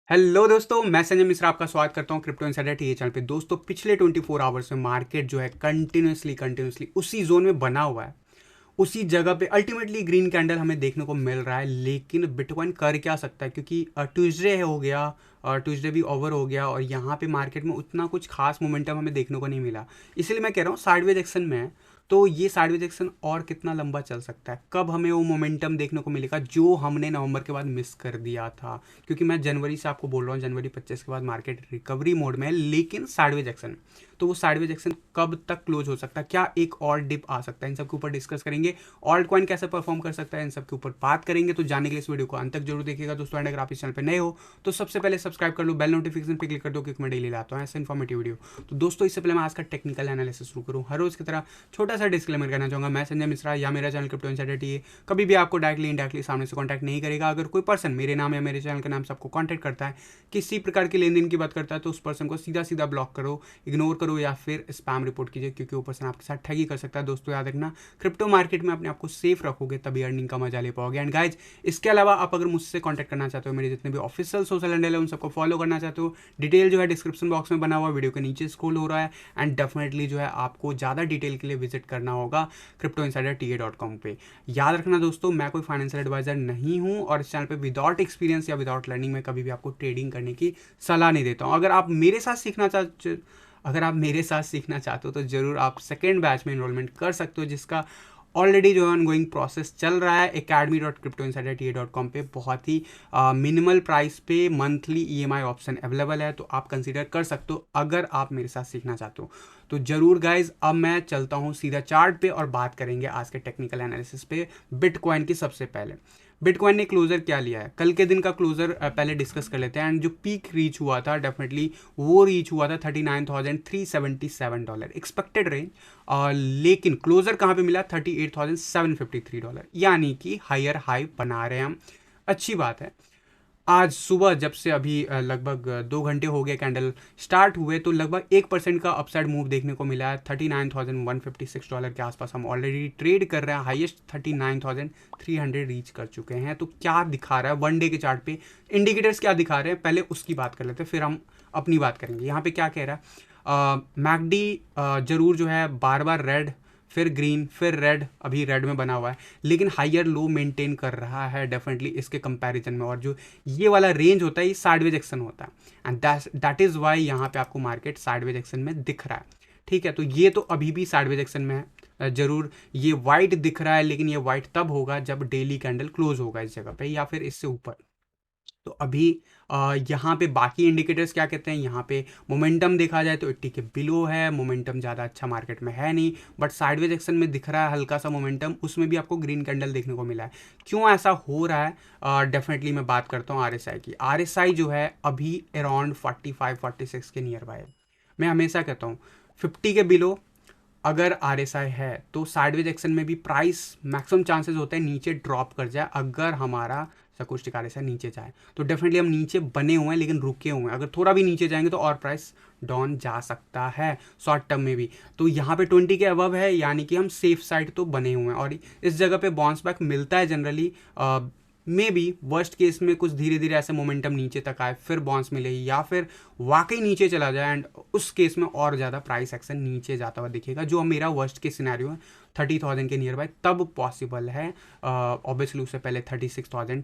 Hello दोस्तों, मैं संजय मिश्रा आपका स्वागत करता हूं क्रिप्टो इनसाइडर टी चैनल पे। दोस्तों, पिछले 24 आवर्स में मार्केट जो है कंटिन्यूसली उसी जोन में बना हुआ है, उसी जगह पे अल्टीमेटली ग्रीन कैंडल हमें देखने को मिल रहा है। लेकिन बिटकॉइन कर क्या सकता है, क्योंकि ट्यूसडे हो गया और ट्यूसडे भी ओवर हो गया और यहाँ पे मार्केट में उतना कुछ खास मोमेंटम हमें देखने को नहीं मिला। इसलिए मैं कह रहा हूँ साइडवेज एक्शन में है। तो ये साइडवेज एक्शन और कितना लंबा चल सकता है, कब हमें वो मोमेंटम देखने को मिलेगा जो हमने नवंबर के बाद मिस कर दिया था। क्योंकि मैं जनवरी से आपको बोल रहा हूँ, जनवरी 25 के बाद मार्केट रिकवरी मोड में है, लेकिन साइडवेज एक्शन। तो वो साइडवेज एक्शन कब तक क्लोज हो सकता है, क्या एक और डिप आ सकता है, इन सब के ऊपर डिस्कस करेंगे। ऑल्ट कॉइन कैसे परफॉर्म कर सकता है, इन सब के ऊपर बात करेंगे। तो जानने के लिए इस वीडियो को अंत तक जरूर देखिएगा दोस्तों। एंड अगर आप इस चैनल पर नए हो तो सबसे पहले सब्सक्राइब कर लो, बेल नोटिफिकेशन पे क्लिक कर दो, क्योंकि मैं डेली लाता हूँ ऐसे इन्फॉर्मेटिव वीडियो। तो दोस्तों, इससे पहले मैं आज का टेक्निकल एनालिसिस शुरू करूँ, हर रोज की तरह छोटा सा डिस्क्लेमर करना चाहूँगा। मैं संजय मिश्रा या मेरा चैनल क्रिप्टो इनसाइडर टी कभी भी आपको डायरेक्टली इनडायरेक्टली सामने से कॉन्टैक्ट नहीं करेगा। अगर कोई पर्सन मेरे नाम या मेरे चैनल के नाम से आपको कॉन्टैक्ट करता है, किसी प्रकार की लेन देन की बात करता है, तो उस पर्सन को सीधा सीधा ब्लॉक करो, इग्नोर करो या फिर स्पैम रिपोर्ट कीजिए, क्योंकि वो पर्सन आपके साथ ठगी कर सकता है। दोस्तों, याद रखना, क्रिप्टो मार्केट में अपने आप को सेफ रखोगे तभी अर्निंग का मजा ले पाओगे। एंड गाइज, इसके अलावा आप अगर मुझसे कॉन्टैक्ट करना चाहते हो, मेरे जितने भी ऑफिशियल सोशल हैंडल है उन सबको फॉलो करना चाहते हो, डिटेल जो है डिस्क्रिप्शन बॉक्स में बना हुआ, वीडियो के नीचे स्क्रॉल हो रहा है। एंड डेफिनेटली जो है आपको ज़्यादा डिटेल के लिए विजिट करना होगा cryptoinsiderta.com पे। याद रखना दोस्तों, मैं कोई फाइनेंशियल एडवाइजर नहीं हूँ और इस चैनल पे विदाउट एक्सपीरियंस या विदाउट लर्निंग में कभी भी आपको ट्रेडिंग करने की सलाह नहीं देता हूँ। अगर आप मेरे साथ सीखना चाहते हो तो ज़रूर आप सेकेंड बैच में इनरोलमेंट कर सकते हो, जिसका ऑलरेडी जो है ऑनगोइंग प्रोसेस चल रहा है। academy.cryptoinsiderta.com पे बहुत ही मिनिमल प्राइस पे मंथली EMI ऑप्शन अवेलेबल है, तो आप कंसीडर कर सकते हो अगर आप मेरे साथ सीखना चाहते हो। तो ज़रूर गाइज, अब मैं चलता हूँ सीधा चार्ट पे और बात करेंगे आज के टेक्निकल एनालिसिस पे बिटकॉइन की। सबसे पहले बिटकॉइन ने क्लोजर क्या लिया है, कल के दिन का क्लोजर पहले डिस्कस कर लेते हैं। एंड जो पीक रीच हुआ था डेफिनेटली वो रीच हुआ था $39,377 एक्सपेक्टेड रेंज। लेकिन क्लोजर कहाँ पे मिला, $38,753, यानी कि हायर हाई बना रहे हैं हम। अच्छी बात है। आज सुबह जब से अभी लगभग 2 घंटे हो गए कैंडल स्टार्ट हुए, तो लगभग 1% का अपसाइड मूव देखने को मिला है। $39,156 के आसपास हम ऑलरेडी ट्रेड कर रहे हैं, हाईएस्ट 39,300 रीच कर चुके हैं। तो क्या दिखा रहा है वन डे के चार्ट पे, इंडिकेटर्स क्या दिखा रहे हैं, पहले उसकी बात कर लेते हैं, फिर हम अपनी बात करेंगे। यहाँ पे क्या कह रहा है, मैकडी जरूर जो है बार बार रेड, फिर ग्रीन, फिर रेड, अभी रेड में बना हुआ है, लेकिन हायर लो मेंटेन कर रहा है डेफिनेटली इसके कंपैरिजन में। और जो ये वाला रेंज होता है ये साइडवेज एक्शन होता है, एंड दैट इज़ वाई यहाँ पे आपको मार्केट साइडवेज एक्शन में दिख रहा है। ठीक है, तो ये तो अभी भी साइडवेज एक्शन में है। जरूर ये वाइट दिख रहा है, लेकिन ये वाइट तब होगा जब डेली कैंडल क्लोज होगा इस जगह पे या फिर इससे ऊपर। तो अभी यहाँ पे बाकी इंडिकेटर्स क्या कहते हैं, यहाँ पे मोमेंटम देखा जाए तो 80 के बिलो है, मोमेंटम ज़्यादा अच्छा मार्केट में है नहीं, बट साइडवेज एक्शन में दिख रहा है हल्का सा मोमेंटम, उसमें भी आपको ग्रीन कैंडल देखने को मिला है। क्यों ऐसा हो रहा है, डेफिनेटली मैं बात करता हूँ RSI की। RSI जो है अभी अराउंड 45-46 के नियर बाय। मैं हमेशा कहता हूँ 50 के बिलो अगर RSI है तो साइडवेज एक्शन में भी प्राइस मैक्सिमम चांसेस होते हैं नीचे ड्रॉप कर जाए। अगर हमारा सकुस्टिक RSI नीचे जाए तो डेफिनेटली हम नीचे बने हुए हैं लेकिन रुके हुए हैं, अगर थोड़ा भी नीचे जाएंगे तो और प्राइस डाउन जा सकता है शॉर्ट टर्म में भी। तो यहाँ पे 20 के अबव है, यानी कि हम सेफ साइड तो बने हुए हैं और इस जगह पे बाउंस बैक मिलता है generally. May be worst case में कुछ धीरे धीरे ऐसे मोमेंटम नीचे तक आए, फिर बाउंस मिले, या फिर वाकई नीचे चला जाए एंड उस केस में और ज़्यादा प्राइस एक्शन नीचे जाता हुआ दिखेगा, जो मेरा वर्स्ट केस सिनेरियो है 30,000 के नियर बाय तब पॉसिबल है। ऑब्वियसली उससे पहले 36,000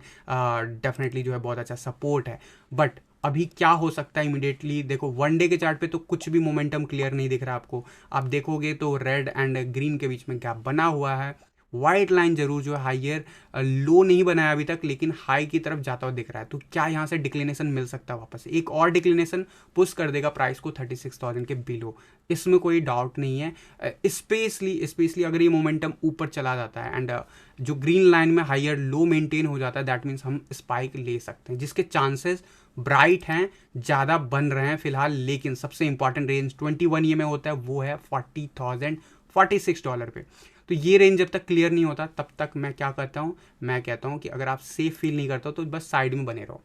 डेफिनेटली जो है बहुत अच्छा सपोर्ट है। बट अभी क्या हो सकता है इमीडिएटली, देखो वन डे के चार्ट पे तो कुछ भी मोमेंटम क्लियर नहीं दिख रहा आपको। आप देखोगे तो रेड एंड ग्रीन के बीच में गैप बना हुआ है, वाइट लाइन जरूर जो है हाइयर लो नहीं बनाया अभी तक, लेकिन हाई की तरफ जाता हुआ दिख रहा है। तो क्या यहाँ से डिक्लिनेशन मिल सकता है, वापस एक और डिक्लिनेशन पुश कर देगा प्राइस को 36,000 के बिलो, इसमें कोई डाउट नहीं है। स्पेशली अगर ये मोमेंटम ऊपर चला जाता है एंड जो ग्रीन लाइन में हाइयर लो मेंटेन हो जाता है, दैट मीन्स हम स्पाइक ले सकते हैं, जिसके चांसेस ब्राइट हैं, ज़्यादा बन रहे हैं फिलहाल। लेकिन सबसे इंपॉर्टेंट रेंज 21 ये में होता है, वो है $40,046 पे। तो ये रेंज जब तक क्लियर नहीं होता तब तक मैं क्या कहता हूँ, मैं कहता हूँ कि अगर आप सेफ फील नहीं करते हो तो बस साइड में बने रहो।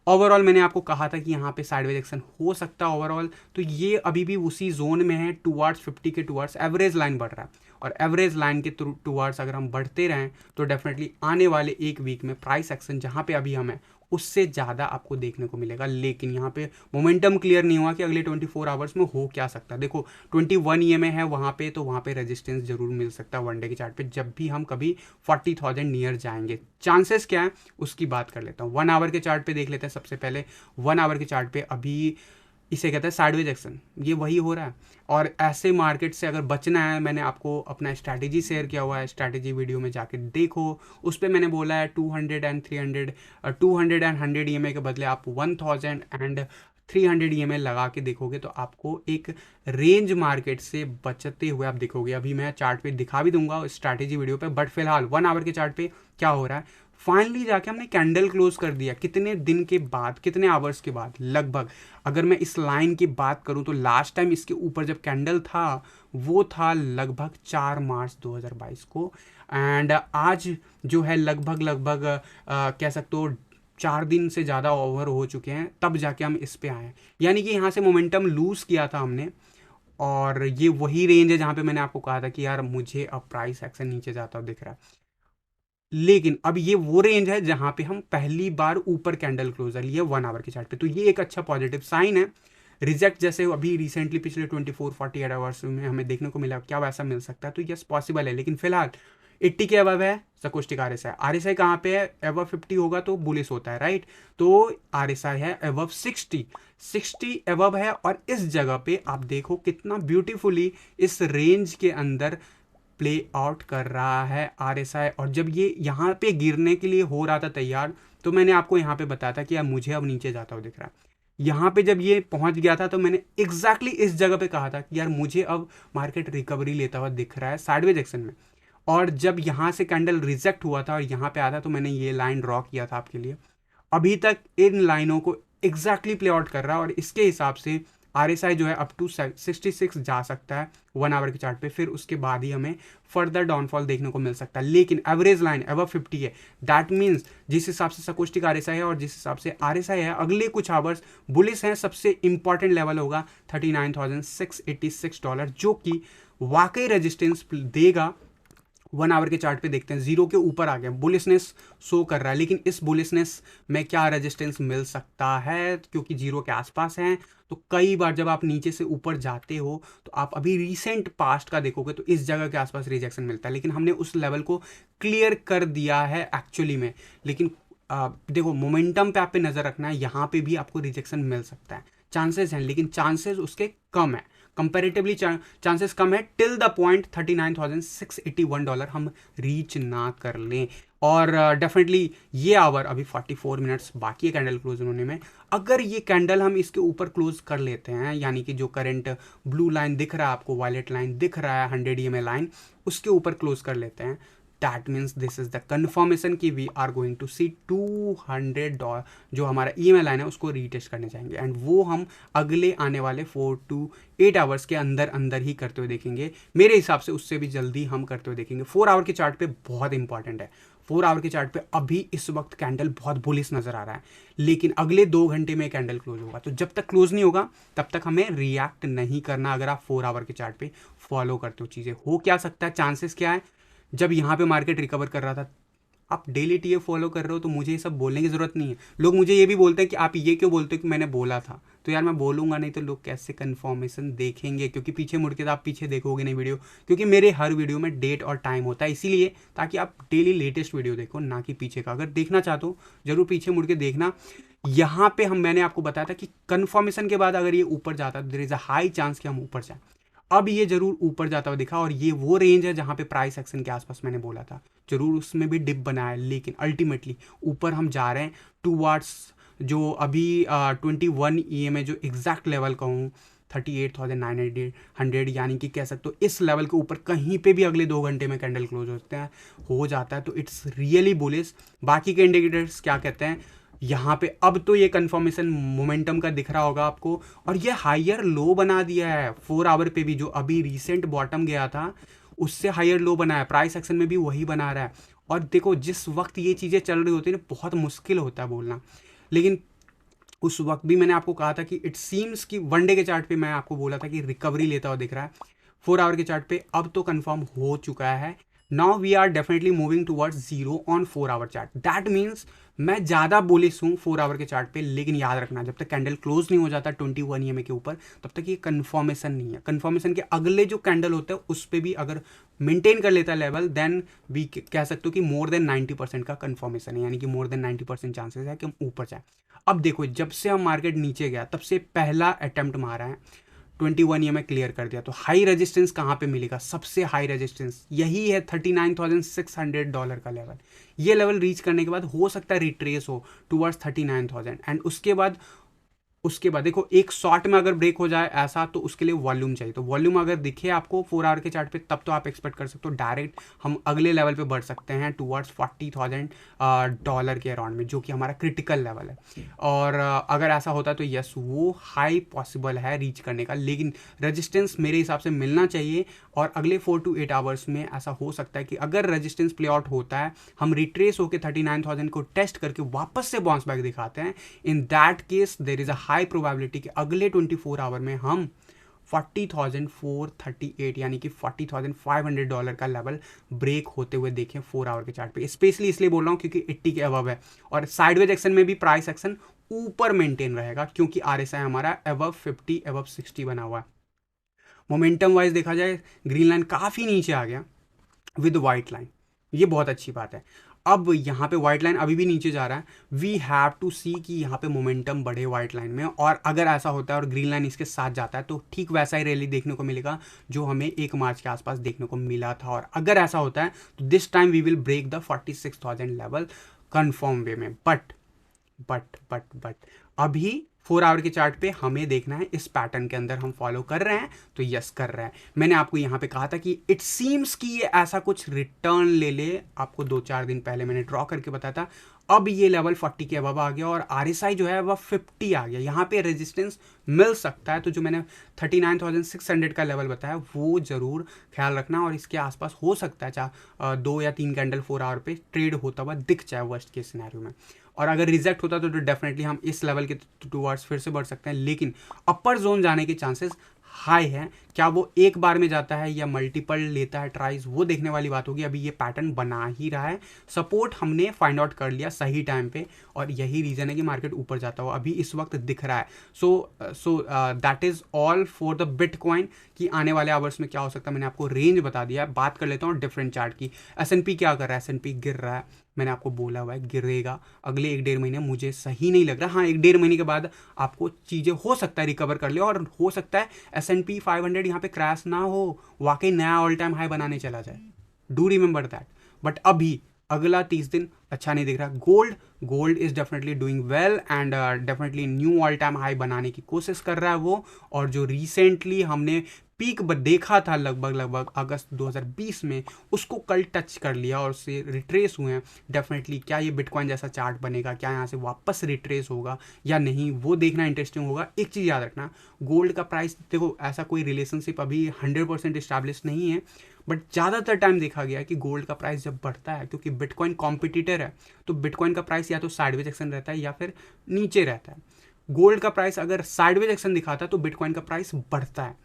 ओवरऑल मैंने आपको कहा था कि यहाँ पे साइडवेज एक्शन हो सकता है ओवरऑल, तो ये अभी भी उसी जोन में है, टूवर्ड्स 50 के टूवर्ड्स एवरेज लाइन बढ़ रहा है। और एवरेज लाइन के टूवर्ड्स अगर हम बढ़ते रहें तो डेफिनेटली आने वाले एक वीक में प्राइस एक्शन जहाँ पे अभी हम हैं उससे ज़्यादा आपको देखने को मिलेगा। लेकिन यहाँ पे मोमेंटम क्लियर नहीं हुआ कि अगले 24 आवर्स में हो क्या सकता है। देखो 21 EMA है वहाँ पे, तो वहाँ पे रेजिस्टेंस जरूर मिल सकता है वनडे के चार्ट पे, जब भी हम कभी 40,000 नियर जाएंगे। चांसेस क्या है उसकी बात कर लेता हूँ। 1 आवर के चार्ट पे देख लेते हैं सबसे पहले। 1 आवर के चार्ट पे अभी इसे कहते हैं साइडवेज एक्शन, ये वही हो रहा है। और ऐसे मार्केट से अगर बचना है, मैंने आपको अपना स्ट्रैटेजी शेयर किया हुआ है, स्ट्रैटेजी वीडियो में जाके देखो। उस पर मैंने बोला है 200 एंड 300, 200 एंड 100 EMA के बदले आप 1000 एंड 300 EMA लगा के देखोगे तो आपको एक रेंज मार्केट से बचते हुए आप देखोगे। अभी मैं चार्ट पे दिखा भी दूंगा स्ट्रैटेजी वीडियो पे, बट फिलहाल 1 आवर के चार्ट पे क्या हो रहा है, फाइनली जाके हमने कैंडल क्लोज कर दिया। कितने दिन के बाद, कितने आवर्स के बाद, लगभग अगर मैं इस लाइन की बात करूं तो लास्ट टाइम इसके ऊपर जब कैंडल था वो था लगभग 4 मार्च 2022 को। एंड आज जो है लगभग कह सकते हो 4 दिन से ज़्यादा ओवर हो चुके हैं, तब जाके हम इस पे आए हैं। यानी कि यहाँ से मोमेंटम लूज किया था हमने, और ये वही रेंज है जहाँ पे मैंने आपको कहा था कि यार मुझे अब प्राइस एक्शन नीचे जाता हुआ दिख रहा है। लेकिन अब ये वो रेंज है जहां पे हम पहली बार ऊपर कैंडल क्लोजर लिए 1 आवर के चार्ट पे, तो ये एक अच्छा पॉजिटिव साइन है। रिजेक्ट जैसे अभी रिसेंटली पिछले 24-48 आवर्स में हमें देखने को मिला, क्या वैसा मिल सकता है? तो यस पॉसिबल है, लेकिन फिलहाल 80 के अबव है सकोस्टिक RSI। RSI कहाँ पे है? अबव 50 होगा तो बुलिश होता है, राइट? तो RSI है अबव 60 अबव है, और इस जगह पे आप देखो कितना ब्यूटीफुली इस रेंज के अंदर प्ले आउट कर रहा है RSI। और जब ये यहाँ पे गिरने के लिए हो रहा था तैयार, तो मैंने आपको यहाँ पे बताया था कि यार मुझे अब नीचे जाता हुआ दिख रहा है। यहाँ पे जब ये पहुंच गया था तो मैंने एग्जैक्टली इस जगह पे कहा था कि यार मुझे अब मार्केट रिकवरी लेता हुआ दिख रहा है साइडवेज एक्शन में। और जब यहाँ से कैंडल रिजेक्ट हुआ था और यहाँ पे आया था तो मैंने ये लाइन ड्रॉ किया था आपके लिए। अभी तक इन लाइनों को एग्जैक्टली प्ले आउट कर रहा है, और इसके हिसाब से RSI जो है अप टू 66 जा सकता है 1 आवर के चार्ट पे। फिर उसके बाद ही हमें फर्दर डाउनफॉल देखने को मिल सकता है। लेकिन एवरेज लाइन अबव 50 है, दैट मीन्स जिस हिसाब से सकोस्टिक RSI है और जिस हिसाब से RSI है, अगले कुछ आवर्स बुलिश हैं। सबसे इंपॉर्टेंट लेवल होगा $39,686, जो कि वाकई रेजिस्टेंस देगा। 1 आवर के चार्ट पे देखते हैं, जीरो के ऊपर आ गया, बुलिशनेस शो कर रहा है। लेकिन इस बुलिशनेस में क्या रेजिस्टेंस मिल सकता है, क्योंकि जीरो के आसपास हैं। तो कई बार जब आप नीचे से ऊपर जाते हो तो आप अभी रिसेंट पास्ट का देखोगे तो इस जगह के आसपास रिजेक्शन मिलता है, लेकिन हमने उस लेवल को क्लियर कर दिया है एक्चुअली में। लेकिन देखो मोमेंटम पे आप पे नज़र रखना है, यहाँ पे भी आपको रिजेक्शन मिल सकता है, चांसेस हैं, लेकिन चांसेस उसके कम है, कंपेरेटिवली चांसेस कम है, टिल द पॉइंट $39,681 हम रीच ना कर लें। और डेफिनेटली ये आवर अभी 44 मिनट्स बाकी है कैंडल क्लोज होने में। अगर ये कैंडल हम इसके ऊपर क्लोज कर लेते हैं, यानी कि जो करंट ब्लू लाइन दिख रहा है आपको, वायलेट लाइन दिख रहा है 100 EMA लाइन, उसके ऊपर क्लोज कर लेते हैं, that means this is the confirmation कि वी आर गोइंग टू सी $200 जो हमारा EMA लाइन है उसको रीटेस्ट करने जाएंगे। एंड वो हम अगले आने वाले 4 to 8 आवर्स के अंदर अंदर ही करते हुए देखेंगे। मेरे हिसाब से उससे भी जल्दी हम करते हुए देखेंगे। 4 आवर के चार्ट पे बहुत इंपॉर्टेंट है। 4 आवर के चार्ट पे अभी इस वक्त कैंडल बहुत बुलिश नजर आ रहा है, लेकिन अगले 2 घंटे में कैंडल क्लोज होगा। तो जब तक क्लोज नहीं होगा तब तक हमें रिएक्ट नहीं करना। अगर आप 4 आवर के चार्ट पे फॉलो करते हो, चीज़ें हो क्या सकता है, चांसेस क्या है। जब यहाँ पे मार्केट रिकवर कर रहा था, आप डेली टीए फॉलो कर रहे हो तो मुझे ये सब बोलने की ज़रूरत नहीं है। लोग मुझे ये भी बोलते हैं कि आप ये क्यों बोलते हो कि मैंने बोला था। तो यार मैं बोलूँगा नहीं तो लोग कैसे कन्फर्मेशन देखेंगे, क्योंकि पीछे मुड़ के तो आप पीछे देखोगे नहीं वीडियो, क्योंकि मेरे हर वीडियो में डेट और टाइम होता है, इसीलिए ताकि आप डेली लेटेस्ट वीडियो देखो, ना कि पीछे का। अगर देखना चाहते हो जरूर पीछे मुड़ के देखना। यहाँ पे मैंने आपको बताया था कि कन्फर्मेशन के बाद अगर ये ऊपर जाता है, there is a high chance कि हम ऊपर जाएं। अब ये जरूर ऊपर जाता हुआ दिखा, और ये वो रेंज है जहां पे प्राइस एक्शन के आसपास मैंने बोला था, जरूर उसमें भी डिप बनाया, लेकिन अल्टीमेटली ऊपर हम जा रहे हैं टूवर्ड्स जो अभी 21 EMA जो एग्जैक्ट लेवल कहूँ 38,900, यानी कि कह सकते हो इस लेवल के ऊपर कहीं पे भी अगले 2 घंटे में कैंडल क्लोज होते हैं हो जाता है, तो इट्स रियली बुलिश। बाकी के इंडिकेटर्स क्या कहते हैं यहाँ पे, अब तो ये कंफर्मेशन मोमेंटम का दिख रहा होगा आपको, और ये हायर लो बना दिया है 4 आवर पे भी। जो अभी रिसेंट बॉटम गया था उससे हायर लो बनाया, प्राइस एक्शन में भी वही बना रहा है। और देखो जिस वक्त ये चीज़ें चल रही होती है ना, बहुत मुश्किल होता है बोलना, लेकिन उस वक्त भी मैंने आपको कहा था कि इट सीम्स कि वनडे के चार्ट पे मैं आपको बोला था कि रिकवरी लेता हुआ दिख रहा है। 4 आवर के चार्ट पे अब तो कंफर्म हो चुका है now we are definitely moving towards zero on 4 hour chart. That means मैं ज़्यादा बुलिश हूँ 4 आवर के चार्ट पे, लेकिन याद रखना जब तक कैंडल क्लोज नहीं हो जाता 21 EMA के ऊपर तब तक ये कंफर्मेशन नहीं है। कंफर्मेशन के अगले जो कैंडल होते हैं उस पर भी अगर मेंटेन कर लेता है लेवल, देन वी कह सकते हो कि मोर देन 90% का कंफर्मेशन है, यानी कि मोर देन 90% चांसेस है कि हम ऊपर जाए। अब देखो जब से हम मार्केट नीचे गया तब से पहला अटेम्प्ट मारा है, 21 EMA क्लियर कर दिया, तो हाई रेजिस्टेंस कहाँ पे मिलेगा? सबसे हाई रेजिस्टेंस यही है $39,600 का लेवल। ये लेवल रीच करने के बाद हो सकता है रिट्रेस हो टूवर्ड्स 39,000, एंड उसके बाद देखो एक शॉर्ट में अगर ब्रेक हो जाए ऐसा तो उसके लिए वॉल्यूम चाहिए। तो वॉल्यूम अगर दिखे आपको 4 आवर के चार्ट पे तब तो आप एक्सपेक्ट कर सकते हो डायरेक्ट हम अगले लेवल पे बढ़ सकते हैं टूवर्ड्स $40,000 के अराउंड में, जो कि हमारा क्रिटिकल लेवल है। और अगर ऐसा होता है तो यस वो हाई पॉसिबल है रीच करने का, लेकिन रजिस्टेंस मेरे हिसाब से मिलना चाहिए। और अगले 4 to 8 आवर्स में ऐसा हो सकता है कि अगर रजिस्टेंस प्ले आउट होता है, हम रिट्रेस होकर 39,000 को टेस्ट करके वापस से बाउंस बैक दिखाते हैं, in that case there is a high probability कि अगले 24 आवर में हम 40,438 यानी कि $40,500 का लेवल ब्रेक होते हुए देखें 4 आवर के चार्ट पे। स्पेशली इसलिए बोल रहा हूँ क्योंकि 80 के अबव है, और साइडवेज एक्शन में भी प्राइस एक्शन ऊपर मेंटेन रहेगा क्योंकि RSI हमारा अबव 50 अबव 60 बना हुआ है। मोमेंटम वाइज देखा जाए ग्रीन लाइन काफ़ी नीचे आ गया विद वाइट लाइन, ये बहुत अच्छी बात है। अब यहाँ पे व्हाइट लाइन अभी भी नीचे जा रहा है, वी हैव टू सी कि यहाँ पे मोमेंटम बढ़े व्हाइट लाइन में, और अगर ऐसा होता है और ग्रीन लाइन इसके साथ जाता है तो ठीक वैसा ही रैली देखने को मिलेगा जो हमें 1 मार्च के आसपास देखने को मिला था। और अगर ऐसा होता है तो this time we will break the 46,000 level confirm way में। बट अभी 4 आवर के चार्ट पे हमें देखना है इस पैटर्न के अंदर हम फॉलो कर रहे हैं तो यस कर रहे हैं। मैंने आपको यहाँ पे कहा था कि इट सीम्स कि ये ऐसा कुछ रिटर्न ले ले, आपको 2-4 दिन पहले मैंने ड्रॉ करके बताया था। अब ये लेवल 40 के अबव आ गया और RSI जो है वह 50 आ गया, यहाँ पे रेजिस्टेंस मिल सकता है। तो जो मैंने 39,600 का लेवल बताया वो जरूर ख्याल रखना, और इसके आसपास हो सकता है चाहे 2 या 3 कैंडल 4 आवर पे ट्रेड होता हुआ दिख जाए वर्स्ट केस सिनेरियो में। और अगर रिजेक्ट होता तो डेफिनेटली हम इस लेवल के टूवर्ड्स फिर से बढ़ सकते हैं, लेकिन अपर जोन जाने के चांसेस हाई है। क्या वो एक बार में जाता है या मल्टीपल लेता है ट्राइज, वो देखने वाली बात होगी। अभी ये पैटर्न बना ही रहा है, सपोर्ट हमने फाइंड आउट कर लिया सही टाइम पे, और यही रीजन है कि मार्केट ऊपर जाता हुआ अभी इस वक्त दिख रहा है। So that is all for the bitcoin कि आने वाले आवर्स में क्या हो सकता है। मैंने आपको रेंज बता दिया है। बात कर लेता हूँ डिफरेंट चार्ट की। S&P क्या कर रहा है? S&P गिर रहा है, मैंने आपको बोला हुआ है गिरेगा अगले 1-1.5 महीने, मुझे सही नहीं लग रहा। हाँ 1-1.5 महीने के बाद आपको चीज़ें हो सकता है रिकवर कर ले, और हो सकता है S&P 500 यहाँ पे क्रैश ना हो, वाकई नया ऑल टाइम हाई बनाने चला जाए। Do remember that. बट अभी अगला 30 दिन अच्छा नहीं दिख रहा। Gold is definitely doing well and definitely knew all time high बनाने की कोशिश कर रहा है वो। और जो रिसेंटली हमने पीक देखा था लगभग अगस्त 2020 में, उसको कल टच कर लिया और उससे रिट्रेस हुए हैं। डेफिनेटली क्या ये बिटकॉइन जैसा चार्ट बनेगा, क्या यहाँ से वापस रिट्रेस होगा या नहीं, वो देखना इंटरेस्टिंग होगा। एक चीज़ याद रखना, गोल्ड का प्राइस देखो ऐसा कोई रिलेशनशिप अभी 100% इस्टेब्लिश नहीं है, बट ज़्यादातर टाइम देखा गया कि गोल्ड का प्राइस जब बढ़ता है, क्योंकि बिटकॉइन कॉम्पिटिटर है, तो बिटकॉइन का प्राइस या तो साइडवेज एक्शन रहता है या फिर नीचे रहता है। गोल्ड का प्राइस अगर साइडवेज एक्शन दिखाता है तो बिटकॉइन का प्राइस बढ़ता है।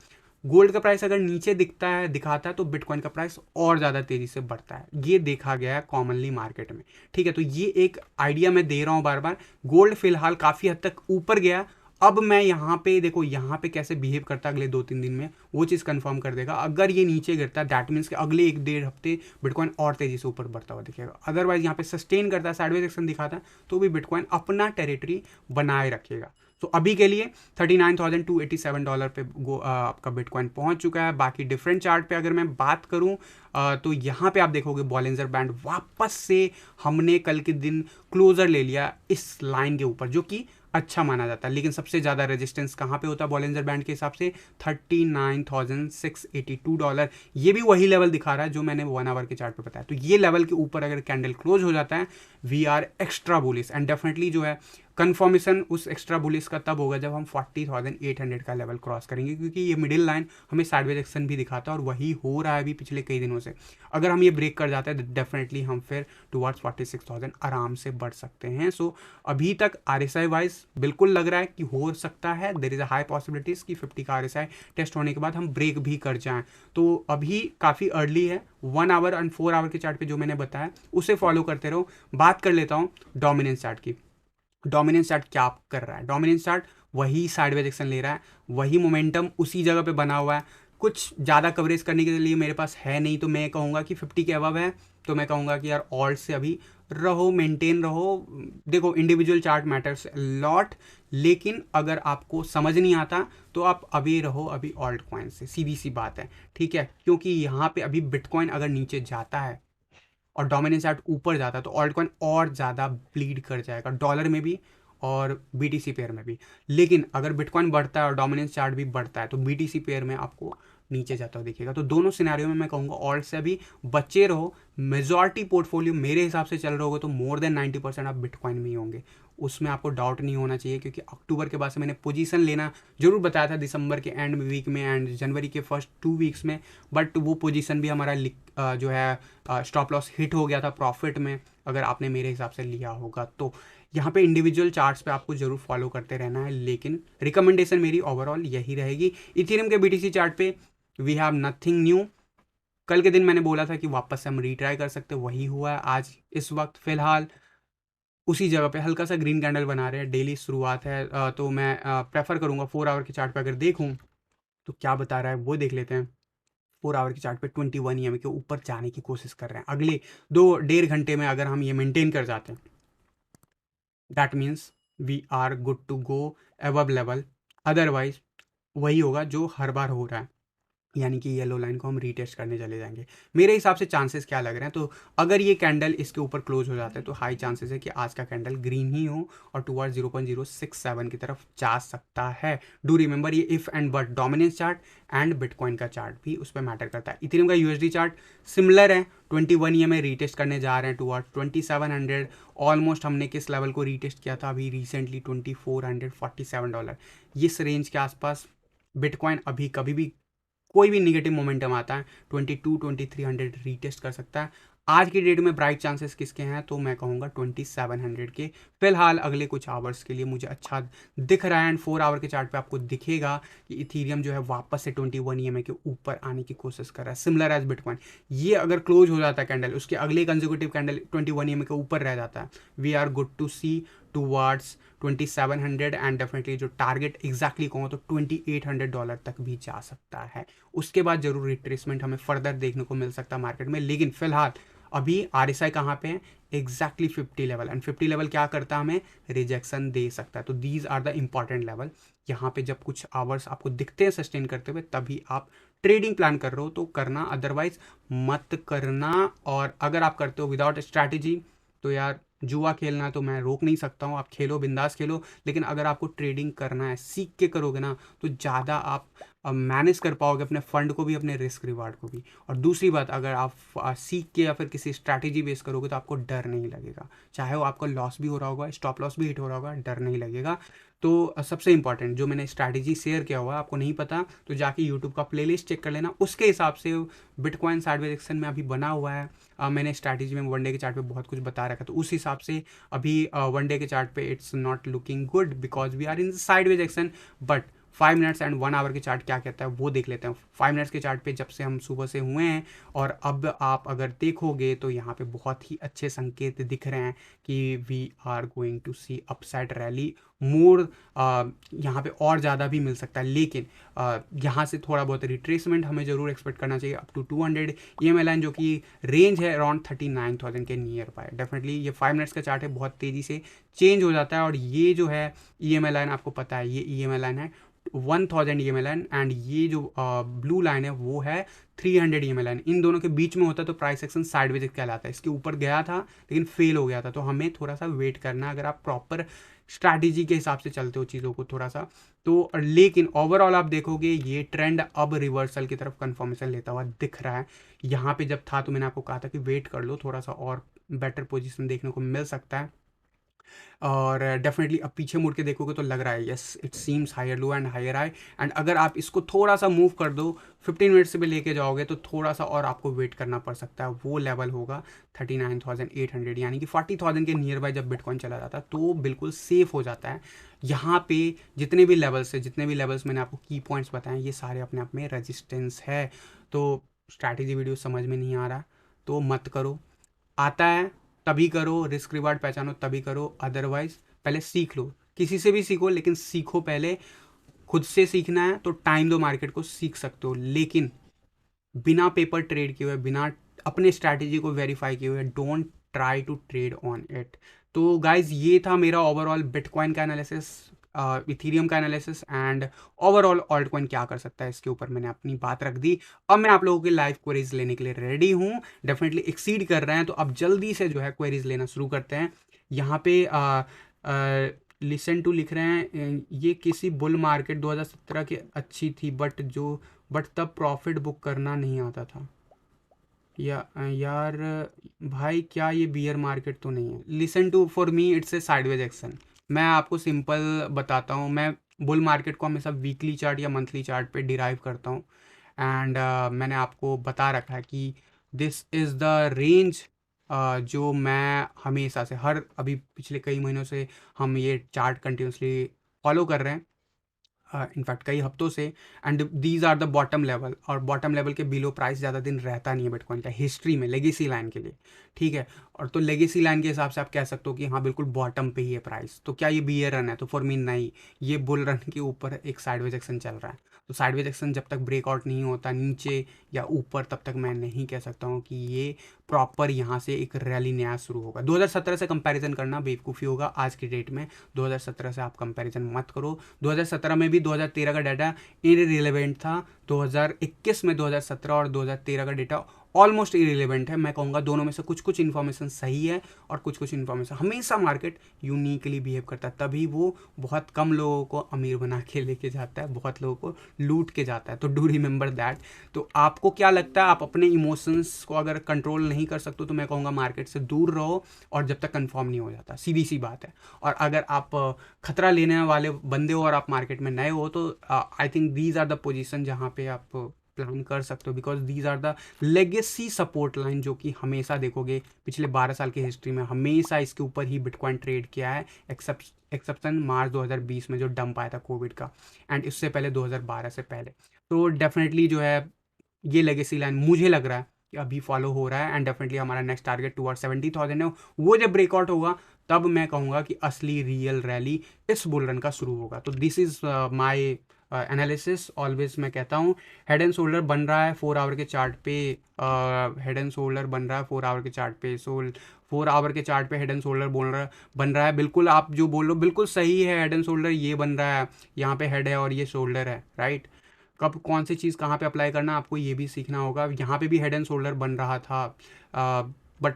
गोल्ड का प्राइस अगर नीचे दिखाता है तो बिटकॉइन का प्राइस और ज़्यादा तेज़ी से बढ़ता है। ये देखा गया है कॉमनली मार्केट में, ठीक है। तो ये एक आइडिया मैं दे रहा हूँ बार बार। गोल्ड फिलहाल काफ़ी हद तक ऊपर गया, अब मैं यहाँ पे देखो यहाँ पे कैसे बिहेव करता है अगले 2-3 दिन में, वो चीज़ कंफर्म कर देगा। अगर ये नीचे गिरता है दैट मीन्स कि अगले 1-1.5 हफ्ते बिटकॉइन और तेज़ी से ऊपर बढ़ता हुआ दिखेगा। अदरवाइज यहाँ पे सस्टेन करता है, साइडवेज एक्शन दिखाता है, तो भी बिटकॉइन अपना टेरिटरी बनाए रखेगा। तो अभी के लिए $39,287 पे आपका बिटकॉइन पहुंच चुका है। बाकी डिफरेंट चार्ट पे अगर मैं बात करूं तो यहाँ पे आप देखोगे बॉलिंजर बैंड वापस से हमने कल के दिन क्लोजर ले लिया इस लाइन के ऊपर, जो कि अच्छा माना जाता है। लेकिन सबसे ज़्यादा रेजिस्टेंस कहाँ पे होता है बॉलिंजर बैंड के हिसाब से? $39,682। ये भी वही लेवल दिखा रहा है जो मैंने 1 आवर के चार्ट पे बताया। तो ये लेवल के ऊपर अगर कैंडल क्लोज हो जाता है, we are extra bullish and definitely जो है कंफर्मेशन उस एक्स्ट्रा बुलिश का तब होगा जब हम 40,800 का लेवल क्रॉस करेंगे, क्योंकि ये मिडिल लाइन हमें साइडवेज एक्शन भी दिखाता है और वही हो रहा है अभी पिछले कई दिनों से। अगर हम ये ब्रेक कर जाते हैं तो डेफिनेटली हम फिर टुवर्ड्स 46,000 आराम से बढ़ सकते हैं। सो अभी तक RSI वाइज बिल्कुल लग रहा है कि हो सकता है, there is a high possibilities कि 50 का RSI टेस्ट होने के बाद हम ब्रेक भी कर जाएं। तो अभी काफ़ी अर्ली है। 1 आवर एंड 4 आवर के चार्ट पे जो मैंने बताया उसे फॉलो करते रहो। बात कर लेता हूँ डोमिनेंस चार्ट की। डोमिनेंस चार्ट क्या कर रहा है? डोमिनेंस चार्ट वही साइडवेज एक्शन ले रहा है, वही मोमेंटम उसी जगह पे बना हुआ है। कुछ ज़्यादा कवरेज करने के लिए मेरे पास है नहीं, तो मैं कहूँगा कि 50 के अबव है तो मैं कहूँगा कि यार ऑल्ट से अभी रहो, मेंटेन रहो। देखो इंडिविजुअल चार्ट मैटर्स लॉट, लेकिन अगर आपको समझ नहीं आता तो आप अभी रहो अभी ऑल्ट कॉइन से, सीधी सी बात है, ठीक है। क्योंकि यहाँ पे अभी बिटकॉइन अगर नीचे जाता है और डोमिनेंस चार्ट ऊपर जाता है तो ऑल्ट कॉइन और ज़्यादा ब्लीड कर जाएगा, डॉलर में भी और BTC पेयर में भी। लेकिन अगर बिटकॉइन बढ़ता है और डोमिनेंस चार्ट भी बढ़ता है तो BTC पेयर में आपको नीचे जाता हुआ दिखेगा। तो दोनों सिनेरियो में मैं कहूँगा ऑल्ट से अभी बचे रहो। मेजॉरिटी पोर्टफोलियो मेरे हिसाब से चल रहा होगा तो मोर देन 90% आप बिटकॉइन में ही होंगे, उसमें आपको डाउट नहीं होना चाहिए। क्योंकि अक्टूबर के बाद से मैंने पोजीशन लेना जरूर बताया था, दिसंबर के एंड वीक में एंड जनवरी के फर्स्ट 2 वीक्स में, बट वो पोजीशन भी हमारा जो है स्टॉप लॉस हिट हो गया था प्रॉफिट में, अगर आपने मेरे हिसाब से लिया होगा तो। यहाँ पे इंडिविजुअल चार्ट्स पे आपको जरूर फॉलो करते रहना है, लेकिन रिकमेंडेशन मेरी ओवरऑल यही रहेगी। इथेरियम के BTC चार्ट पे वी हैव नथिंग न्यू। कल के दिन मैंने बोला था कि वापस से हम रिट्राई कर सकते, वही हुआ है। आज इस वक्त फिलहाल उसी जगह पे हल्का सा ग्रीन कैंडल बना रहे हैं, डेली शुरुआत है। तो मैं प्रेफर करूँगा 4 आवर के चार्ट पे अगर देखूँ तो क्या बता रहा है वो देख लेते हैं। 4 आवर के चार्ट पे 21 EM के ऊपर जाने की कोशिश कर रहे हैं। अगले 2 डेढ़ घंटे में अगर हम ये मेंटेन कर जाते हैं that means we are good to go above level. Otherwise वही होगा जो हर बार हो रहा है, यानी कि येलो लाइन को हम रीटेस्ट करने चले जाएंगे। मेरे हिसाब से चांसेस क्या लग रहे हैं, तो अगर ये कैंडल इसके ऊपर क्लोज हो जाता है तो हाई चांसेस है कि आज का कैंडल ग्रीन ही हो और टुवर्ड 0.067 की तरफ जा सकता है। डू रिमेंबर ये if and but, dominance chart and bitcoin का चार्ट भी उस पर मैटर करता है। इथेरियम का USD चार्ट सिमिलर है, 21 EM में रीटेस्ट करने जा रहे हैं टुवर्ड 2700। ऑलमोस्ट हमने किस लेवल को रीटेस्ट किया था अभी रिसेंटली? $2447। इस रेंज के आसपास बिटकॉइन अभी कभी भी कोई भी निगेटिव मोमेंटम आता है 22-2300 रीटेस्ट कर सकता है। आज की डेट में ब्राइट चांसेस किसके हैं? तो मैं कहूँगा 2700 के फिलहाल अगले कुछ आवर्स के लिए मुझे अच्छा दिख रहा है। एंड 4 आवर के चार्ट पे आपको दिखेगा कि इथेरियम जो है वापस से 21 EM के ऊपर आने की कोशिश कर रहा है, सिमिलर एज बिटकॉइन। ये अगर क्लोज हो जाता है कैंडल, उसके अगले कंसेक्यूटिव कैंडल 21 EM के ऊपर रह जाता है, we are good to see towards 2700 and definitely जो टारगेट एग्जैक्टली कहूँ तो $2800 तक भी जा सकता है। उसके बाद जरूर रिट्रेसमेंट हमें फर्दर देखने को मिल सकता है मार्केट में। लेकिन फिलहाल अभी RSI कहाँ पे है? एग्जैक्टली 50 लेवल, एंड 50 लेवल क्या करता है? हमें रिजेक्शन दे सकता है। तो these are the important level. यहाँ पे जब कुछ आवर्स आपको दिखते हैं सस्टेन करते हुए तभी आप ट्रेडिंग प्लान कर रहे हो तो करना, अदरवाइज मत करना। और अगर आप करते हो विदाउट स्ट्रैटेजी तो यार जुआ खेलना तो मैं रोक नहीं सकता हूँ, आप खेलो, बिंदास खेलो। लेकिन अगर आपको ट्रेडिंग करना है, सीख के करोगे ना, तो ज़्यादा आप मैनेज कर पाओगे अपने फंड को भी, अपने रिस्क रिवार्ड को भी। और दूसरी बात, अगर आप सीख के या फिर किसी स्ट्रैटेजी बेस करोगे तो आपको डर नहीं लगेगा, चाहे वो आपका लॉस भी हो रहा होगा, स्टॉप लॉस भी हिट हो रहा होगा, डर नहीं लगेगा। तो सबसे इंपॉर्टेंट जो मैंने स्ट्रैटेजी शेयर किया हुआ है, आपको नहीं पता तो जाके यूट्यूब का प्लेलिस्ट चेक कर लेना, उसके हिसाब से बिटकॉइन साइडवेज एक्शन में अभी बना हुआ है। मैंने स्ट्रैटेजी में 1 डे के चार्ट पे बहुत कुछ बता रखा, तो उस हिसाब से अभी 1 डे के चार्ट पे it's not looking good because we are in sideways action. But 5 minutes and 1 hour के चार्ट क्या कहता है वो देख लेते हैं। 5 मिनट्स के चार्ट पे जब से हम सुबह से हुए हैं और अब आप अगर देखोगे तो यहाँ पे बहुत ही अच्छे संकेत दिख रहे हैं कि we are going to see upside rally more. यहाँ पे और ज़्यादा भी मिल सकता है, लेकिन यहाँ से थोड़ा बहुत रिट्रेसमेंट हमें ज़रूर एक्सपेक्ट करना चाहिए अप टू 200 EMA लाइन, जो कि रेंज है अराउंड 39,000 के नियर बाय। डेफिनेटली ये 5 मिनट्स का चार्ट है, बहुत तेज़ी से चेंज हो जाता है। और ये जो है EMA लाइन आपको पता है, ये EMA लाइन है 1000 EMA लाइन, एंड ये जो ब्लू लाइन है वो है 300 EMA लाइन। इन दोनों के बीच में होता है तो प्राइस एक्शन साइडवेज कहलाता है। इसके ऊपर गया था लेकिन फेल हो गया था, तो हमें थोड़ा सा वेट करना अगर आप प्रॉपर स्ट्रैटेजी के हिसाब से चलते हो चीज़ों को थोड़ा सा तो। लेकिन ओवरऑल आप देखोगे ये ट्रेंड अब रिवर्सल की तरफ कंफर्मेशन लेता हुआ दिख रहा है। यहाँ पे जब था तो मैंने आपको कहा था कि वेट कर लो, थोड़ा सा और बेटर पोजीशन देखने को मिल सकता है। और डेफिनेटली अब पीछे मुड़ के देखोगे तो लग रहा है yes it seems higher low and higher high. And अगर आप इसको थोड़ा सा मूव कर दो 15 मिनट से भी लेके जाओगे तो थोड़ा सा और आपको वेट करना पड़ सकता है। वो लेवल होगा 39,800, यानी कि 40,000 के नियर बाय जब बिटकॉइन चला जाता है तो बिल्कुल सेफ हो जाता है। यहाँ पे जितने भी लेवल्स मैंने आपको की पॉइंट्स बताए ये सारे अपने आप में रेजिस्टेंस है। तो स्ट्रैटेजी वीडियो समझ में नहीं आ रहा तो मत करो, आता है तभी करो, रिस्क रिवार्ड पहचानो तभी करो, अदरवाइज पहले सीख लो, किसी से भी सीखो लेकिन सीखो पहले। खुद से सीखना है तो टाइम दो, मार्केट को सीख सकते हो, लेकिन बिना पेपर ट्रेड किए हुए, बिना अपने स्ट्रैटेजी को वेरीफाई किए हुए don't try to trade on it. तो गाइज ये था मेरा ओवरऑल बिटकॉइन का एनालिसिस, इथीरियम का analysis and overall alt coin क्या कर सकता है, इसके ऊपर मैंने अपनी बात रख दी। अब मैं आप लोगों की लाइव क्वेरीज लेने के लिए रेडी हूँ। डेफिनेटली एक्सीड कर रहे हैं तो अब जल्दी से जो है क्वेरीज लेना शुरू करते हैं। यहाँ पे लिसन टू लिख रहे हैं ये किसी बुल मार्केट 2017 की अच्छी थी बट तब प्रॉफिट बुक करना नहीं आता था। यार भाई क्या ये बियर मार्केट तो नहीं है? Listen to, for me it's a sideways action. मैं आपको सिंपल बताता हूँ, मैं बुल मार्केट को हमेशा वीकली चार्ट या मंथली चार्ट पे डिराइव करता हूँ। एंड मैंने आपको बता रखा है कि दिस इज़ द रेंज जो मैं हमेशा से अभी पिछले कई महीनों से हम ये चार्ट कंटिन्यूसली फॉलो कर रहे हैं, इनफैक्ट कई हफ्तों से। And these are the bottom level, और बॉटम लेवल के बिलो प्राइस ज़्यादा दिन रहता नहीं है बिटकॉइन का हिस्ट्री में, लेगेसी लाइन के लिए, ठीक है। और तो लेगेसी लाइन के हिसाब से आप कह सकते हो कि हाँ बिल्कुल बॉटम पे ही है प्राइस। तो क्या ये बियर रन है? तो फॉर मी नहीं, ये बुल रन के ऊपर एक साइडवेज एक्शन चल रहा है। तो साइडवेज एक्शन जब तक ब्रेकआउट नहीं होता नीचे या ऊपर तब तक मैं नहीं कह सकता हूँ कि ये प्रॉपर यहाँ से एक रैली नया शुरू होगा। 2017 से कंपैरिजन करना बेवकूफ़ी होगा आज की डेट में। 2017 से आप कंपैरिजन मत करो। 2017 में भी 2013 का डाटा इररिलेवेंट था। 2021 में 2017 और 2013 का डेटा ऑलमोस्ट इररिलेवेंट है। मैं कहूँगा दोनों में से कुछ कुछ इन्फॉर्मेशन सही है और कुछ कुछ इन्फॉर्मेशन, हमेशा मार्केट यूनिकली बिहेव करता है, तभी वो बहुत कम लोगों को अमीर बना के लेके जाता है, बहुत लोगों को लूट के जाता है। तो डू रिमेंबर दैट। तो आपको क्या लगता है, आप अपने इमोशंस को अगर कंट्रोल नहीं कर सकते तो मैं कहूँगा मार्केट से दूर रहो, और जब तक कंफर्म नहीं हो जाता, सीधी सी बात है। और अगर आप खतरा लेने वाले बंदे हो और आप मार्केट में नए हो तो I think these are the position जहाँ पे आप प्लान कर सकते हो, because these are the legacy support line जो कि हमेशा देखोगे पिछले 12 साल की हिस्ट्री में हमेशा इसके ऊपर ही बिटकॉइन ट्रेड किया है, एक्सेप्शन मार्च 2020 में जो डंप आया था कोविड का, एंड इससे पहले 2012 से पहले। तो डेफिनेटली जो है ये लेगेसी लाइन मुझे लग रहा है कि अभी फॉलो हो रहा है, एंड डेफिनेटली हमारा नेक्स्ट टारगेट टुवर्ड 70,000 है। वो जब ब्रेकआउट होगा तब मैं कहूँगा कि असली रियल रैली इस बुल रन का शुरू होगा। तो this is my analysis. Always मैं कहता हूँ हेड एंड शोल्डर बन रहा है 4 आवर के चार्ट पे, हेड एंड शोल्डर बन रहा है 4 आवर के चार्ट पे। 4 आवर के चार्ट पे हेड एंड शोल्डर बन रहा है। बिल्कुल आप जो बोल रहे हो बिल्कुल सही है, हेड एंड शोल्डर ये बन रहा है, यहाँ पे हेड है और ये शोल्डर है, राइट। कब कौन सी चीज़ कहाँ पे अप्लाई करना आपको ये भी सीखना होगा। यहाँ पे भी हेड एंड शोल्डर बन रहा था बट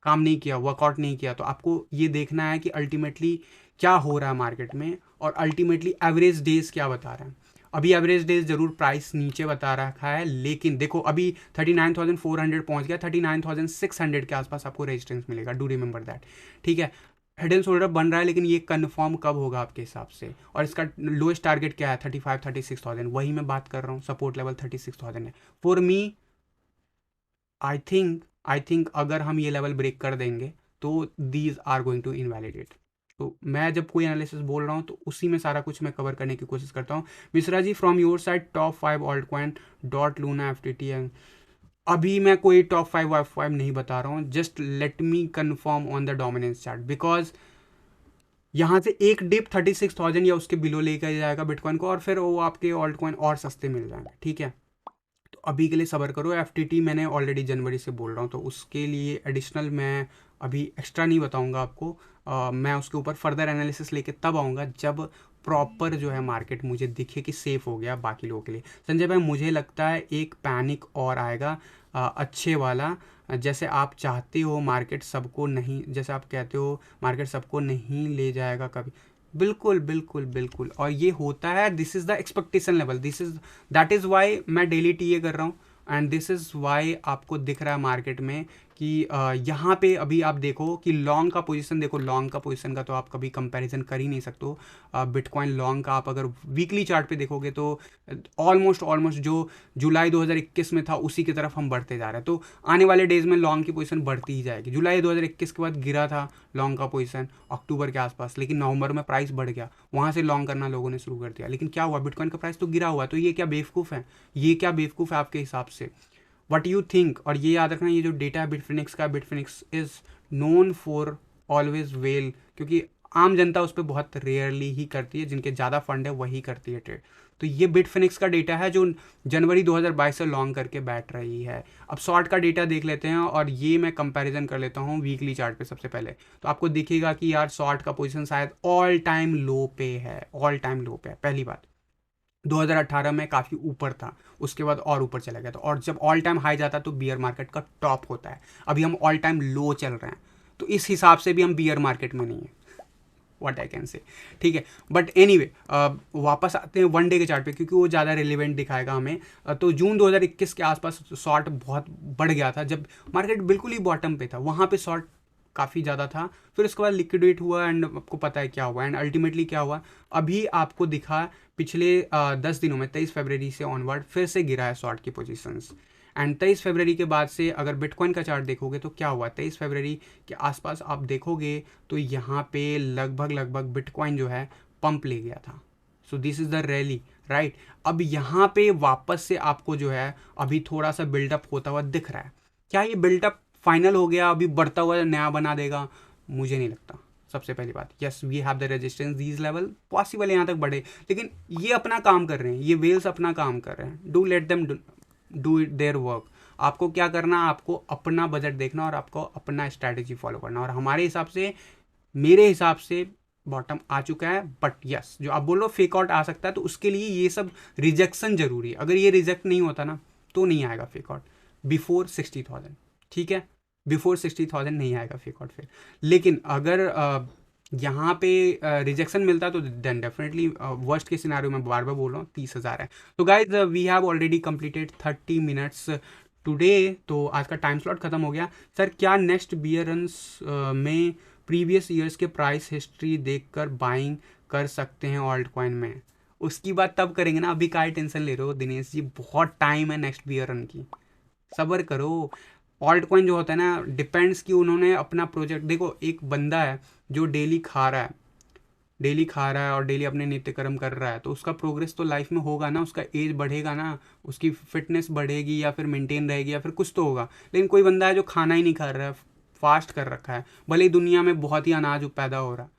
काम नहीं किया, वर्कआउट नहीं किया। तो आपको ये देखना है कि अल्टीमेटली क्या हो रहा है मार्केट में, और अल्टीमेटली एवरेज डेज क्या बता रहे हैं। अभी एवरेज डेज जरूर प्राइस नीचे बता रखा है, लेकिन देखो अभी 39,400 पहुंच गया, 39,600 के आसपास आपको रेजिस्टेंस मिलेगा, डू रिमेंबर दैट, ठीक है। हेड एंड शोल्डर बन रहा है, लेकिन ये कंफर्म कब होगा आपके हिसाब से? और इसका लोएस्ट टारगेट क्या है? 36,000। वही मैं बात कर रहा हूँ, सपोर्ट लेवल 36,000 है फॉर मी। आई थिंक अगर हम ये लेवल ब्रेक कर देंगे तो these are going to invalidate. तो मैं जब कोई एनालिसिस बोल रहा हूँ तो उसी में सारा कुछ मैं कवर करने की कोशिश करता हूँ। Mishra ji from your side top 5 alt coin dot Luna FTT. अभी मैं कोई टॉप 5 नहीं बता रहा हूँ, just let me confirm on the dominance chart, because यहाँ से एक डिप 36,000 या उसके बिलो लेकर जाएगा बिटकॉइन को, और फिर वो आपके ऑल्ट कॉइन और सस्ते मिल जाएंगे, ठीक है। तो अभी के लिए सब्र करो। एफटीटी मैंने ऑलरेडी जनवरी से बोल रहा हूँ, तो उसके लिए एडिशनल मैं अभी एक्स्ट्रा नहीं बताऊँगा आपको। मैं उसके ऊपर फर्दर एनालिसिस लेके तब आऊँगा जब प्रॉपर जो है मार्केट मुझे दिखे कि सेफ हो गया बाकी लोगों के लिए। संजय भाई मुझे लगता है एक पैनिक और आएगा अच्छे वाला, जैसे आप चाहते हो मार्केट सबको नहीं, जैसे आप कहते हो मार्केट सबको नहीं ले जाएगा कभी। बिल्कुल बिल्कुल बिल्कुल, और ये होता है, this is the expectation level, this is that is Y मैं डेली टीए कर रहा हूँ, एंड दिस इज़ वाई आपको दिख रहा है मार्केट में कि यहाँ पे अभी आप देखो कि लॉन्ग का पोजीशन देखो, लॉन्ग का पोजीशन का तो आप कभी कंपैरिजन कर ही नहीं सकते हो। बिटकॉइन लॉन्ग का आप अगर वीकली चार्ट पे देखोगे तो ऑलमोस्ट जो जुलाई 2021 में था उसी की तरफ हम बढ़ते जा रहे हैं। तो आने वाले डेज में लॉन्ग की पोजीशन बढ़ती ही जाएगी। जुलाई 2021 के बाद गिरा था लॉन्ग का पोजीशन अक्टूबर के आसपास, लेकिन नवंबर में प्राइस बढ़ गया, वहाँ से लॉन्ग करना लोगों ने शुरू कर दिया। लेकिन क्या हुआ, बिटकॉइन का प्राइस तो गिरा हुआ। तो ये क्या बेवकूफ़ है, ये क्या बेवकूफ़ है आपके हिसाब से? What you think? और ये याद रखना, ये जो डेटा है बिटफिनिक्स का, Bitfinex is known for always well, क्योंकि आम जनता उस पर बहुत रेयरली ही करती है, जिनके ज़्यादा फंड है वही करती है ट्रेड। तो ये बिटफिनिक्स का डेटा है जो जनवरी 2022 से लॉन्ग करके बैठ रही है। अब शॉर्ट का डेटा देख लेते हैं, और ये मैं कंपैरिजन कर लेता हूँ वीकली चार्ट पे सबसे पहले। तो आपको दिखेगा कि यार शॉर्ट का पोजीशन शायद ऑल टाइम लो पे है, ऑल टाइम लो पे है। पहली बात, 2018 में काफ़ी ऊपर था, उसके बाद और ऊपर चला गया था, और जब ऑल टाइम हाई जाता है तो बियर मार्केट का टॉप होता है। अभी हम ऑल टाइम लो चल रहे हैं, तो इस हिसाब से भी हम बियर मार्केट में नहीं है, व्हाट आई कैन से। ठीक है, बट एनीवे वापस आते हैं वन डे के चार्ट पे, क्योंकि वो ज़्यादा रिलेवेंट दिखाएगा हमें। तो जून 2021 के आसपास शॉर्ट बहुत बढ़ गया था, जब मार्केट बिल्कुल ही बॉटम पे था, वहाँ पे शॉर्ट काफ़ी ज़्यादा था। फिर उसके बाद लिक्विडेट हुआ, एंड आपको पता है क्या हुआ, एंड अल्टीमेटली क्या हुआ, अभी आपको दिखा पिछले 10 दिनों में 23 फरवरी से ऑनवर्ड फिर से गिरा है शॉर्ट की पोजीशंस। एंड 23 फरवरी के बाद से अगर बिटकॉइन का चार्ट देखोगे तो क्या हुआ, 23 फरवरी के आसपास आप देखोगे तो यहाँ पे लगभग बिटकॉइन जो है पंप ले गया था। सो this is the rally, right. अब यहाँ पे वापस से आपको जो है अभी थोड़ा सा बिल्डअप होता हुआ दिख रहा है। क्या ये बिल्डअप फाइनल हो गया, अभी बढ़ता हुआ नया बना देगा? मुझे नहीं लगता। सबसे पहली बात, yes we have the resistance, these level possible है यहाँ तक बढ़े, लेकिन ये अपना काम कर रहे हैं, ये वेल्स अपना काम कर रहे हैं। Do let them do it their work. आपको क्या करना, आपको अपना बजट देखना और आपको अपना स्ट्रैटेजी फॉलो करना। और हमारे हिसाब से, मेरे हिसाब से बॉटम आ चुका है। बट यस, जो आप बोल रहे हो फेक आउट आ सकता है, तो उसके लिए ये सब रिजेक्शन जरूरी है। अगर ये रिजेक्ट नहीं होता ना तो नहीं आएगा फेक आउट बिफोर 60,000। ठीक है, बिफोर 60,000 नहीं आएगा फेक आउट फिर। लेकिन अगर यहाँ पे रिजेक्शन मिलता है तो देन डेफिनेटली वर्स्ट के सिनारियो में बार बार बोल रहा हूँ 30,000 है। तो guys we have already completed 30 minutes today. तो आज का टाइम स्लॉट खत्म हो गया। सर क्या नेक्स्ट बियर रन्स में प्रीवियस ईयर्स के प्राइस हिस्ट्री देखकर बाइंग कर सकते हैं ऑल्ट कॉइन में? उसकी बात तब करेंगे ना, अभी काय टेंशन ले रहे हो दिनेश जी, बहुत टाइम है नेक्स्ट बियर रन की, सब्र करो। ऑल्ट कॉइन जो होता है ना, डिपेंड्स कि उन्होंने अपना प्रोजेक्ट, देखो एक बंदा है जो डेली खा रहा है, डेली खा रहा है और डेली अपने नित्य कर्म कर रहा है, तो उसका प्रोग्रेस तो लाइफ में होगा ना, उसका एज बढ़ेगा ना, उसकी फिटनेस बढ़ेगी या फिर मेंटेन रहेगी या फिर कुछ तो होगा। लेकिन कोई बंदा है जो खाना ही नहीं खा रहा है, फास्ट कर रखा है, भले ही दुनिया में बहुत ही अनाज पैदा हो रहा है,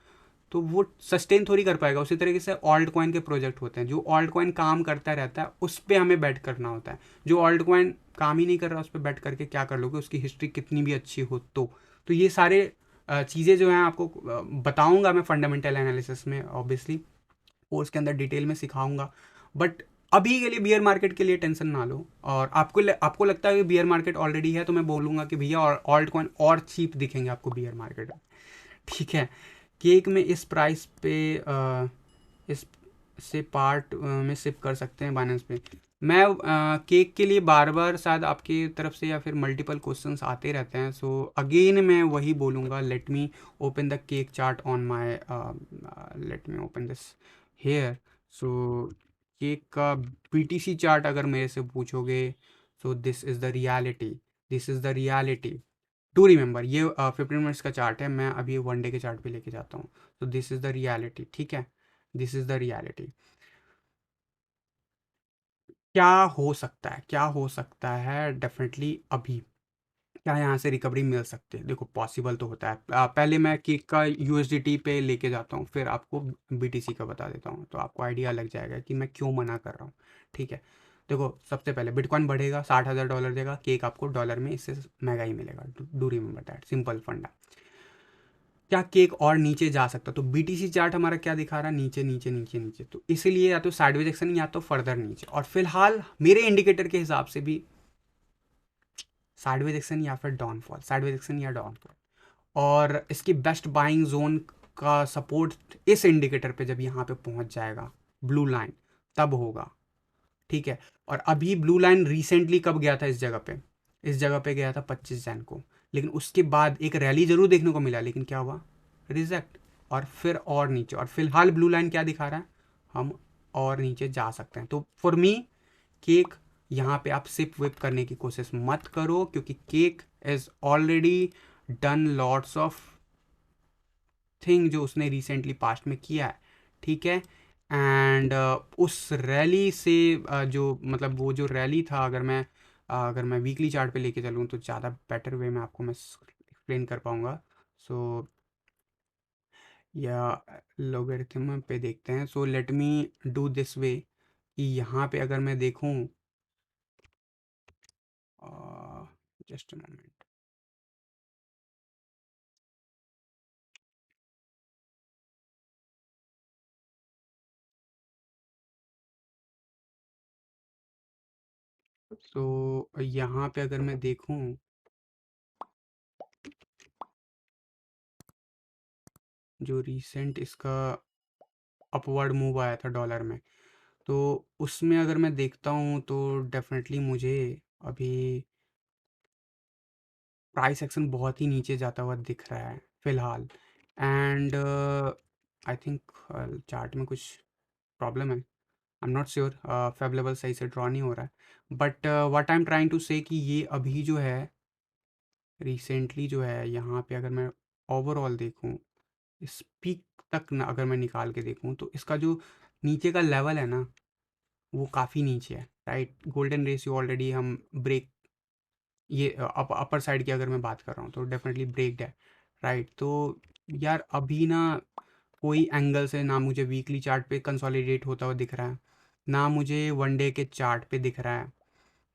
तो वो सस्टेन थोड़ी कर पाएगा। उसी तरीके से ऑल्ट कॉइन के प्रोजेक्ट होते हैं, जो ऑल्ट कॉइन काम करता रहता है उस पर हमें बैट करना होता है। जो ऑल्ट कॉइन काम ही नहीं कर रहा, उस पर बैट करके क्या कर लोगे, उसकी हिस्ट्री कितनी भी अच्छी हो तो ये सारे चीज़ें जो हैं आपको बताऊंगा मैं फंडामेंटल एनालिसिस में, ऑब्वियसली कोर्स के अंदर डिटेल में सिखाऊंगा। बट अभी के लिए बियर मार्केट के लिए टेंशन ना लो। और आपको लगता है कि बियर मार्केट ऑलरेडी है, तो मैं बोलूँगा कि भैया ऑल्ट कॉइन और चीप दिखेंगे आपको बियर मार्केट में। ठीक है, केक में इस प्राइस पे इस से पार्ट में सिप कर सकते हैं बाइनेंस पे। मैं केक के लिए बार बार शायद आपकी तरफ से या फिर मल्टीपल क्वेश्चंस आते रहते हैं, सो अगेन मैं वही बोलूँगा, let me open the cake chart on my, let me open this here. So cake का बीटीसी चार्ट अगर मेरे से पूछोगे, so this is the reality, this is the reality. To remember, ये 15 मिनट्स का चार्ट है, मैं अभी वन डे के चार्ट पे लेके जाता हूँ। तो दिस इज़ द रियलिटी, ठीक है, दिस इज़ द रियलिटी। क्या हो सकता है, क्या हो सकता है डेफिनेटली अभी, क्या यहाँ से रिकवरी मिल सकती है? देखो पॉसिबल तो होता है। पहले मैं केक का यूएसडीटी पे लेके जाता हूँ, फिर आपको बीटीसी का बता देता हूँ, तो आपको आइडिया लग जाएगा कि मैं क्यों मना कर रहा हूँ। ठीक है, देखो सबसे पहले बिटकॉइन बढ़ेगा, $60,000 देगा, केक आपको डॉलर में इससे महंगा ही मिलेगा। डू रिमेंबर दैट सिंपल फंडा। क्या केक और नीचे जा सकता? तो बीटीसी चार्ट हमारा क्या दिखा रहा है, नीचे नीचे नीचे नीचे, तो इसीलिए या तो साइडवेज एक्शन या तो फर्दर नीचे। और फिलहाल मेरे इंडिकेटर के हिसाब से भी साइडवेज एक्शन या फिर डाउनफॉल, साइडवेज एक्शन या डाउनफॉल। और इसकी बेस्ट बाइंग जोन का सपोर्ट इस इंडिकेटर पे जब यहाँ पे पहुँच जाएगा, ब्लू लाइन, तब होगा। ठीक है, और अभी ब्लू लाइन रिसेंटली कब गया था इस जगह पे? इस जगह पे गया था 25 जैन को, लेकिन उसके बाद एक रैली ज़रूर देखने को मिला, लेकिन क्या हुआ, रिजेक्ट, और फिर और नीचे, और फिलहाल ब्लू लाइन क्या दिखा रहा है, हम और नीचे जा सकते हैं। तो फॉर मी केक, यहाँ पे आप सिप विप करने की कोशिश मत करो, क्योंकि cake is already done lots of thing जो उसने रिसेंटली पास्ट में किया है, ठीक है। एंड उस रैली से जो मतलब वो जो रैली था, अगर मैं वीकली चार्ट पे लेके चलूँ तो ज़्यादा बेटर वे में आपको मैं एक्सप्लेन कर पाऊँगा। सो या लोगरिथम पे देखते हैं। So let me do this way कि यहाँ पे अगर मैं देखूँ, जस्ट अ मोमेंट। सो यहाँ पे अगर मैं देखूँ, जो रिसेंट इसका अपवर्ड मूव आया था डॉलर में, तो उसमें अगर मैं देखता हूँ तो डेफिनेटली मुझे अभी प्राइस एक्शन बहुत ही नीचे जाता हुआ दिख रहा है फ़िलहाल। एंड आई थिंक चार्ट में कुछ प्रॉब्लम है, I am not sure, fib level सही से ड्रॉ नहीं हो रहा है। But what I am trying to say कि ये अभी जो है रिसेंटली जो है, यहाँ पे अगर मैं ओवरऑल देखूँ, इस पीक तक ना अगर मैं निकाल के देखूँ, तो इसका जो नीचे का लेवल है ना, वो काफ़ी नीचे है, राइट। गोल्डन रेशियो ऑलरेडी हम ब्रेक, ये अपर साइड की अगर मैं बात कर रहा हूँ तो डेफिनेटली ब्रेक्ड है, राइट। तो यार अभी ना कोई एंगल से ना मुझे वीकली चार्ट पे कंसोलिडेट होता हुआ दिख रहा है, ना मुझे वन डे के चार्ट पे दिख रहा है,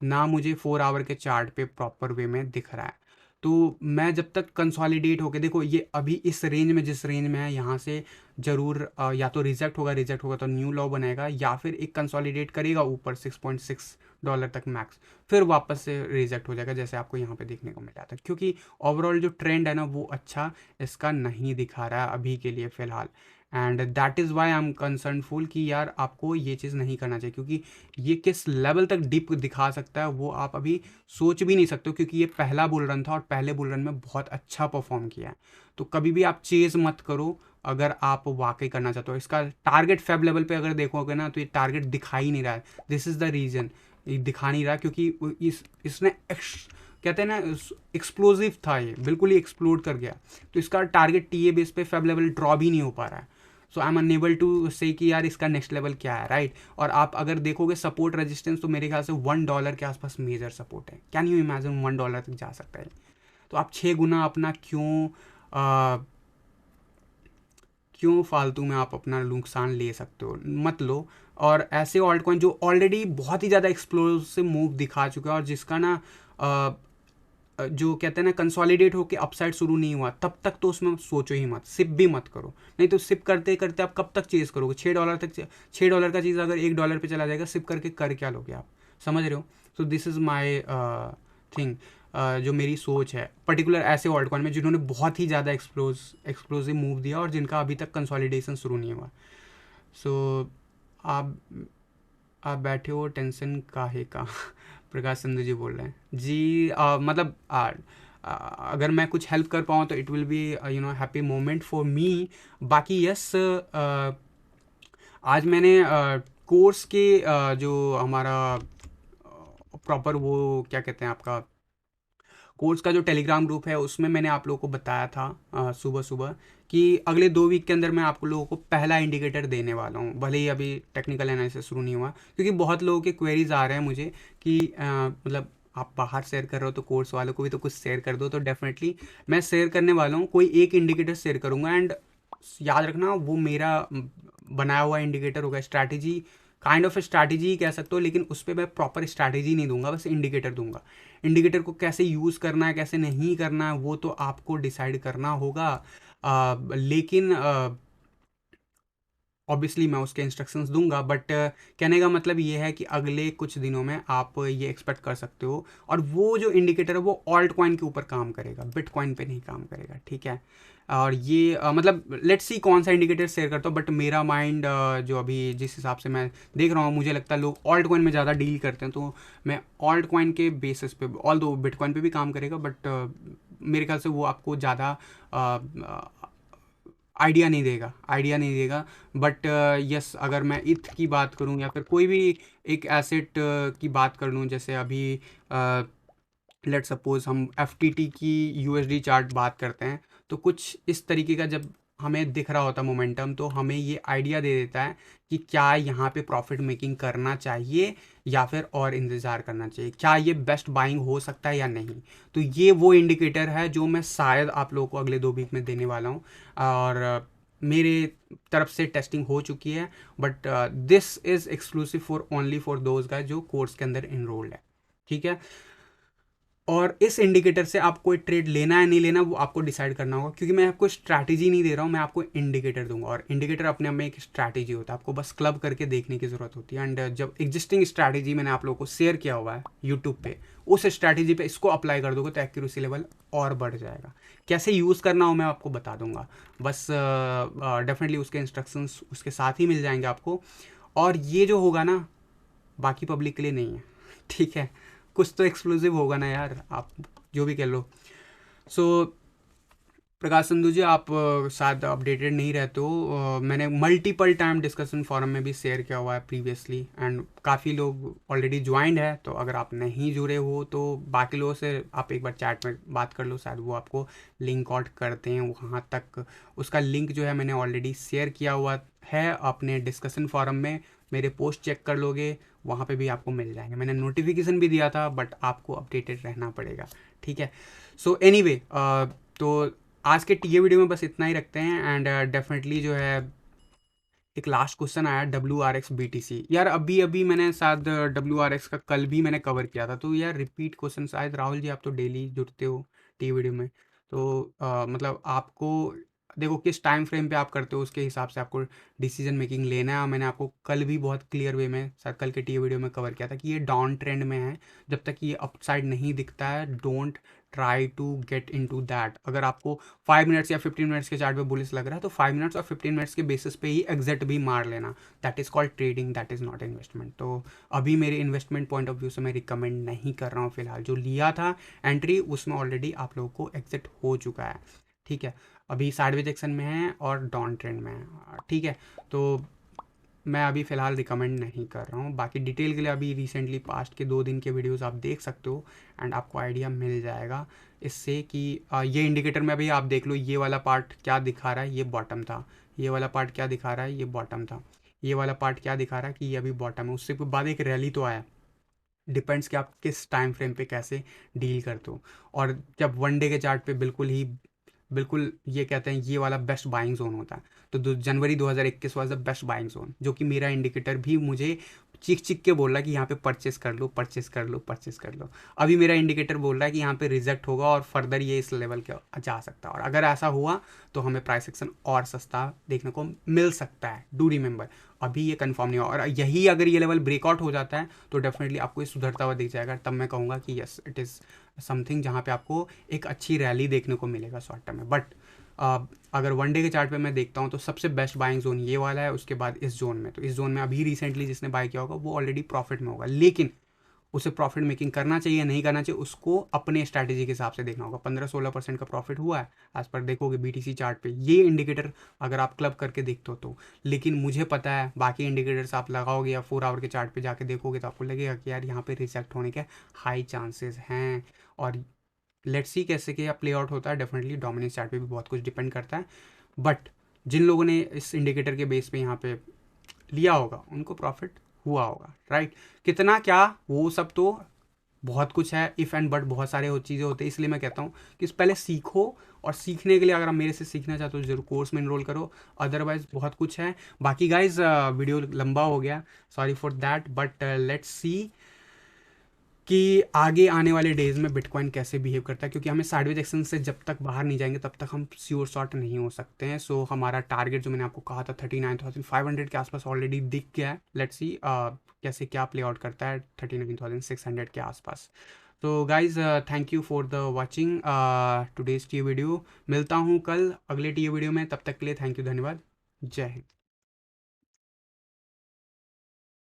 ना मुझे 4 आवर के चार्ट पे प्रॉपर वे में दिख रहा है। तो मैं जब तक कंसोलिडेट होके, देखो ये अभी इस रेंज में, जिस रेंज में है, यहाँ से ज़रूर या तो रिजेक्ट होगा तो न्यू लो बनाएगा, या फिर एक कंसोलिडेट करेगा ऊपर 6.6 डॉलर तक मैक्स, फिर वापस से रिजेक्ट हो जाएगा, जैसे आपको यहाँ पे देखने को मिला था। क्योंकि ओवरऑल जो ट्रेंड है ना, वो अच्छा इसका नहीं दिखा रहा है अभी के लिए फ़िलहाल। And that is why I am concernful कि यार आपको ये चीज़ नहीं करना चाहिए, क्योंकि ये किस लेवल तक डिप दिखा सकता है वो आप अभी सोच भी नहीं सकते हो, क्योंकि ये पहला बुल रन था और पहले बुल रन में बहुत अच्छा परफॉर्म किया है। तो कभी भी आप चेज़ मत करो अगर आप वाकई करना चाहते हो। इसका टारगेट फेब लेवल पे अगर देखोगे ना, तो ये टारगेट दिखा ही नहीं रहा है। दिस इज़ द रीज़न, ये दिखा नहीं रहा, क्योंकि इसने कहते हैं ना, एक्सप्लोजिव था, ये बिल्कुल ही एक्सप्लोड कर गया। तो इसका टारगेट टीए बेस पे फेब लेवल ड्रॉ भी नहीं हो पा रहा है। सो I am unable to say कि यार इसका नेक्स्ट लेवल क्या है, राइट। और आप अगर देखोगे सपोर्ट रेजिस्टेंस, तो मेरे ख्याल से $1 के आसपास मेजर सपोर्ट है। कैन यू इमेजिन, $1 तक जा सकता है। तो आप 6 गुना अपना क्यों फालतू में आप अपना नुकसान ले सकते हो, मत लो। और ऐसे ऑल्ट कॉइन जो ऑलरेडी बहुत ही ज़्यादा एक्सप्लोसिव मूव दिखा चुका है, और जिसका ना जो कहते हैं ना कंसोलिडेट होकर अपसाइड शुरू नहीं हुआ, तब तक तो उसमें सोचो ही मत, सिप भी मत करो। नहीं तो सिप करते करते आप कब तक चेज करोगे, $6 तक। $6 का चीज़ अगर $1 पे चला जाएगा, सिप करके कर क्या लोगे आप, समझ रहे हो। सो दिस इज़ माई थिंग, जो मेरी सोच है पर्टिकुलर ऐसे ऑल्ट कॉइन में जिन्होंने बहुत ही ज़्यादा एक्सप्लोसिव मूव दिया और जिनका अभी तक कंसोलिडेशन शुरू नहीं हुआ। सो आप आप बैठे हो टेंशन काहे का प्रकाश संधू जी बोल रहे हैं जी। मतलब अगर मैं कुछ हेल्प कर पाऊँ तो it will be happy moment for me. बाकी यस, आज मैंने कोर्स के जो हमारा प्रॉपर वो क्या कहते हैं आपका कोर्स का जो टेलीग्राम ग्रुप है, उसमें मैंने आप लोगों को बताया था सुबह सुबह कि अगले 2 वीक के अंदर मैं आप लोगों को पहला इंडिकेटर देने वाला हूँ, भले ही अभी टेक्निकल एनालिसिस शुरू नहीं हुआ। क्योंकि बहुत लोगों के क्वेरीज आ रहे हैं मुझे कि मतलब आप बाहर शेयर कर रहे हो तो कोर्स वालों को भी तो कुछ शेयर कर दो। तो डेफिनेटली मैं शेयर करने वाला हूँ, कोई एक इंडिकेटर शेयर करूँगा। एंड याद रखना, वो मेरा बनाया हुआ इंडिकेटर होगा, स्ट्रैटेजी काइंड ऑफ स्ट्रैटेजी ही कह सकते हो, लेकिन उस पर मैं प्रॉपर स्ट्रैटेजी नहीं दूंगा, बस इंडिकेटर दूंगा। इंडिकेटर को कैसे यूज़ करना है, कैसे नहीं करना है, वो तो आपको डिसाइड करना होगा। लेकिन ऑब्वियसली मैं उसके इंस्ट्रक्शंस दूंगा, बट कहने का मतलब ये है कि अगले कुछ दिनों में आप ये एक्सपेक्ट कर सकते हो। और वो जो इंडिकेटर है वो ऑल्ट कॉइन के ऊपर काम करेगा, बिटकॉइन पे नहीं काम करेगा, ठीक है। और ये मतलब लेट्स सी कौन सा इंडिकेटर शेयर करता हूँ, बट मेरा माइंड जो अभी जिस हिसाब से मैं देख रहा हूँ, मुझे लगता है लोग ऑल्ट कॉइन में ज़्यादा डील करते हैं। तो मैं ऑल्ट कॉइन के बेसिस पे, ऑल दो बिटकॉइन पे भी काम करेगा, बट मेरे ख्याल से वो आपको ज़्यादा आइडिया नहीं देगा। बट यस, अगर मैं इथ की बात करूं या फिर कोई भी एक एसेट की बात कर लूं, जैसे अभी लेट सपोज हम एफटीटी की यूएसडी चार्ट बात करते हैं, तो कुछ इस तरीके का जब हमें दिख रहा होता मोमेंटम, तो हमें ये आइडिया दे देता है कि क्या यहाँ पे प्रॉफिट मेकिंग करना चाहिए या फिर और इंतज़ार करना चाहिए, क्या ये बेस्ट बाइंग हो सकता है या नहीं। तो ये वो इंडिकेटर है जो मैं शायद आप लोगों को अगले 2 वीक में देने वाला हूँ, और मेरे तरफ से टेस्टिंग हो चुकी है। But this is exclusive for only for those guys जो कोर्स के अंदर इनरोल्ड है, ठीक है। और इस इंडिकेटर से आप कोई ट्रेड लेना है नहीं लेना वो आपको डिसाइड करना होगा, क्योंकि मैं आपको स्ट्रैटेजी नहीं दे रहा हूँ, मैं आपको इंडिकेटर दूंगा, और इंडिकेटर अपने आप में एक स्ट्रैटेजी होता है, आपको बस क्लब करके देखने की ज़रूरत होती है। एंड जब एग्जिस्टिंग स्ट्रैटेजी मैंने आप लोगों को शेयर किया हुआ है यूट्यूब पे, उस स्ट्रैटेजी पे इसको अप्लाई कर दोगे तो एक्यूरेसी लेवल और बढ़ जाएगा। कैसे यूज़ करना हो मैं आपको बता दूंगा, बस डेफिनेटली उसके इंस्ट्रक्शंस उसके साथ ही मिल जाएंगे आपको। और ये जो होगा ना, बाकी पब्लिक के लिए नहीं है, ठीक है। कुछ तो एक्सक्लूसिव होगा ना यार, आप जो भी कह लो। सो प्रकाश संधू जी, आप शायद अपडेटेड नहीं रहते हो, मैंने मल्टीपल टाइम डिस्कशन फोरम में भी शेयर किया हुआ है प्रीवियसली, एंड काफ़ी लोग ऑलरेडी ज्वाइंड है। तो अगर आप नहीं जुड़े हो तो बाकी लोगों से आप एक बार चैट में बात कर लो, शायद वो आपको लिंक आउट करते हैं वहाँ तक। उसका लिंक जो है मैंने ऑलरेडी शेयर किया हुआ है अपने डिस्कशन फोरम में, मेरे पोस्ट चेक कर लोगे वहाँ पे भी आपको मिल जाएंगे। मैंने नोटिफिकेशन भी दिया था, बट आपको अपडेटेड रहना पड़ेगा, ठीक है। सो एनीवे, तो आज के टीए वीडियो में बस इतना ही रखते हैं। एंड डेफिनेटली जो है एक लास्ट क्वेश्चन आया WRX BTC। यार अभी अभी मैंने शायद WRX का कल भी मैंने कवर किया था, तो यार रिपीट क्वेश्चन, शायद राहुल जी आप तो डेली जुड़ते हो टी वीडियो में, तो मतलब आपको देखो किस टाइम फ्रेम पे आप करते हो उसके हिसाब से आपको डिसीजन मेकिंग लेना है। और मैंने आपको कल भी बहुत क्लियर वे में शायद कल के टी वीडियो में कवर किया था कि ये डाउन ट्रेंड में है, जब तक ये अपसाइड नहीं दिखता है don't try to get in to that. अगर आपको 5 मिनट्स या 15 मिनट्स के चार्ट पे बुलिश लग रहा है तो 5 मिनट्स और 15 मिनट्स के बेसिस पे ही एग्जिट भी मार लेना, that is called trading, that is not investment. तो अभी मेरे इन्वेस्टमेंट पॉइंट ऑफ व्यू से मैं रिकमेंड नहीं कर रहा हूँ फिलहाल। जो लिया था एंट्री उसमें ऑलरेडी आप लोगों को एग्जिट हो चुका है, ठीक है। अभी साइडवेज एक्शन में है और डाउन ट्रेंड में है, ठीक है। तो मैं अभी फ़िलहाल रिकमेंड नहीं कर रहा हूँ। बाकी डिटेल के लिए अभी रिसेंटली पास्ट के 2 दिन के वीडियोस आप देख सकते हो, एंड आपको आइडिया मिल जाएगा इससे कि ये इंडिकेटर में अभी आप देख लो, ये वाला पार्ट क्या दिखा रहा है, ये बॉटम था। ये वाला पार्ट क्या दिखा रहा है, ये बॉटम था। ये वाला पार्ट क्या दिखा रहा है कि ये अभी बॉटम है। उससे बाद एक रैली तो आया, डिपेंड्स कि आप किस टाइम फ्रेम पे कैसे डील करते हो। और जब 1 डे के चार्ट पे बिल्कुल ये कहते हैं ये वाला बेस्ट बाइंग जोन होता है, तो जनवरी 2021 was the best buying zone, जो कि मेरा इंडिकेटर भी मुझे चीख चीख के बोल रहा है कि यहाँ पे परचेस कर लो, परचेस कर लो, परचेस कर लो। अभी मेरा इंडिकेटर बोल रहा है कि यहाँ पे रिजेक्ट होगा और फर्दर ये इस लेवल के जा सकता है, और अगर ऐसा हुआ तो हमें प्राइस एक्शन और सस्ता देखने को मिल सकता है। डू रिमेंबर, अभी ये कंफर्म नहीं हुआ, और यही अगर ये लेवल ब्रेकआउट हो जाता है तो डेफिनेटली आपको ये सुधरता हुआ दिख जाएगा। तब मैं कहूँगा कि यस इट इज़ समथिंग जहाँ पे आपको एक अच्छी रैली देखने को मिलेगा शॉर्ट टर्म में। बट अगर 1 डे के चार्ट पे मैं देखता हूँ तो सबसे बेस्ट बाइंग जोन ये वाला है, उसके बाद इस जोन में। तो इस जोन में अभी रिसेंटली जिसने बाय किया होगा वो ऑलरेडी प्रॉफिट में होगा, लेकिन उसे प्रॉफिट मेकिंग करना चाहिए नहीं करना चाहिए उसको अपने स्ट्रैटेजी के हिसाब से देखना होगा। 15-16% का प्रॉफिट हुआ है एज पर देखोगे BTC चार्ट पे, ये इंडिकेटर अगर आप क्लब करके देखते हो तो। लेकिन मुझे पता है बाकी इंडिकेटर्स आप लगाओगे या 4 आवर के चार्ट पे जाके देखोगे तो आपको लगेगा कि यार यहाँ पे रिजेक्ट होने के हाई चांसेस हैं। और लेट्स सी कैसे क्या प्ले आउट होता है। डेफिनेटली डोमिनेंस चार्ट पे भी बहुत कुछ डिपेंड करता है, बट जिन लोगों ने इस इंडिकेटर के बेस पे यहाँ पे लिया होगा उनको प्रॉफिट हुआ होगा, राइट। कितना क्या वो सब तो बहुत कुछ है, इफ़ एंड बट बहुत सारे वो चीज़ें होते हैं। इसलिए मैं कहता हूँ कि पहले सीखो, और सीखने के लिए अगर आप मेरे से सीखना चाहते हो जरूर कोर्स में इनरोल करो, अदरवाइज बहुत कुछ है। बाकी गाइज वीडियो लंबा हो गया, sorry for that, but let's see कि आगे आने वाले डेज में बिटकॉइन कैसे बिहेव करता है, क्योंकि हमें साइडवेज एक्शन से जब तक बाहर नहीं जाएंगे तब तक हम श्योर शॉट नहीं हो सकते हैं। सो हमारा टारगेट जो मैंने आपको कहा था 39,500 के आसपास ऑलरेडी दिख गया है। लेट्स सी कैसे क्या प्ले आउट करता है 39,600 के आसपास। तो guys thank you for the watching today's T video. मिलता हूँ कल अगले टी वीडियो में, तब तक के लिए थैंक यू, धन्यवाद, जय हिंद।